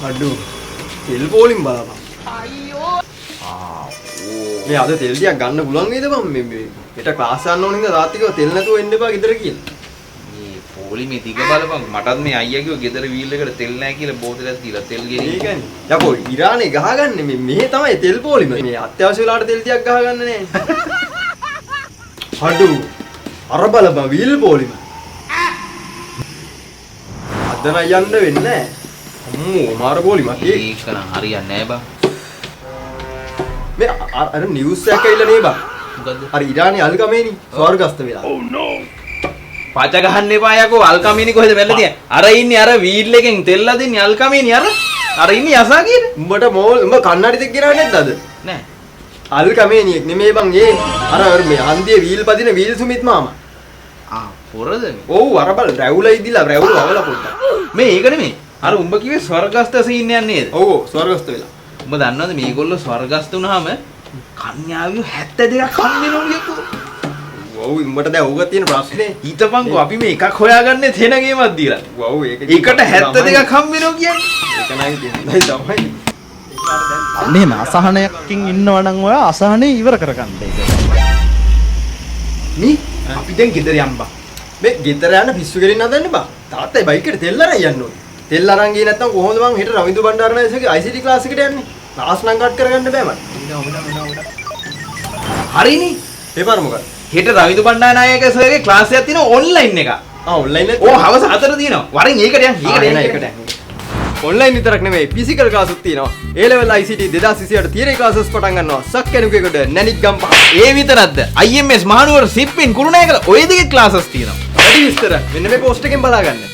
අඩෝ තෙල් පොලින් බලපන්. අයියෝ. මේ අද තෙල් ටිකක් ගන්න පුළුවන් නේද බං මේ හෙට ක්ලාස් යන්න ඕන හින්දා තාත්තිකව තෙල් නැතුව එන්න එපා ගෙදර කියලා. මේ පොලි මේ දිග බලපන් මටත් මේ අයියා කිව්ව ගෙදර වීල් එකට තෙල් නැහැ කියලා බෝතලයක් දීලා තෙල් ගෙනින්. ඒකනේ. යකෝ ඉරානේ ගහගන්නේ මේ තමයි තෙල් පොලිම. මේ අත්‍යවශ්‍ය වෙලාවට තෙල් ටිකක් ගහගන්න නේ. අඩෝ අර බලපන් වීල් පොලිම. අද නම් යන්න වෙන්නේ නැහැ. අම්මෝ මාර පොලිමක් ඒක. ඒක නම් හරියන්නේ නැහැ බං. මේ අර නිවුස් එකක් ඇවිල්ලා නේ බං. මොකද්ද? අර ඉරානේ අල්කමේනි ස්වර්ගස්ත වෙලා. Oh no. පච ගහන්න එපා යකෝ අල්කමීනි කොහෙද වැල්ල තියන්නේ? අර ඉන්නේ අර වීල් එකෙන් තෙල් අදින්නේ අල්කමීනි අර ඉන්නේ යසා කියන. උඹට උඹ කන්නඩි දෙක ගෙනාවේ නැද්ද අද? නෑ. අල්කමේනියෙක් නෙමෙයි බං ඒ. අර මේ හන්දියේ වීල් පදින වීල් සුමිත් මාමා. පොරද මේ? ඔව් අර බල රැවුල ඉදිලා රැවුල වවලා පොඩ්ඩක්. මේ ඒක නෙමෙයි. අර උඹ කිව්වේ ස්වර්ගස්ත සීන් යන්නේ නේද? ඔව් ස්වර්ගස්ත වෙලා. උඹ දන්නවද මේගොල්ලෝ ස්වර්ගස්ත වුණාම කන්‍යාවියෝ 72ක් හම් වෙනවලු යකෝ. ඔව් උඹට දැන් ඕක තියෙන ප්‍රශ්නේ. හිතපන්කෝ අපි මේ එකක් හොයාගන්නේ තේන ගේමක් දීලා. ඔව් ඒක එකට 72ක් හම් වෙනවා කියන්නේ. ඒක නයි තියෙන්නේ තමයි. අනේ අසහනයකින් ඉන්නවනම් ඔය අසහනේ ඉවර කරගන්න ඒක. මේ අපි දැන් ගෙදර යන්න බා. මේ ගෙදර යන පිස්සු ගෙලින්න හදන්නේ බා. තාත්තයි බයික් එකට තෙල් අරන් යන්න ඕනේ. තෙල් අරන් ගියේ නැත්නම් කොහොමද මං හෙට රවින්දු බණ්ඩාරනායකගේ ICT ක්ලාස් එකට යන්නේ? ක්ලාස් නම් කට් කරගන්න බෑ මට. හරිනේ. ඒ පාර මොකක්ද? හෙට රවිදු බණ්ඩාරනායක සර්ගේ ක්ලාස් එකක් තියෙනවා ඔන්ලයින් එක. ඔන්ලයින් එක. ඕ හවස 4 තියෙනවා. වරින් ඒකට යන්න. ඒකට යන්න. ඔන්ලයින් විතරක් නෙමෙයි ෆිසිකල් ක්ලාසුත් තියෙනවා. A level ICT 2028 theory classes පටන් ගන්නවා. සක්කැනුකේකට නැනික් ගම්පහ. ඒ විතරක්ද? IMS මහනුවර සිප්පින් කුරුණෑගල ඔය දෙකේ ක්ලාසස් තියෙනවා. වැඩි විස්තර මෙන්න මේ පෝස්ට් එකෙන් බලා ගන්න.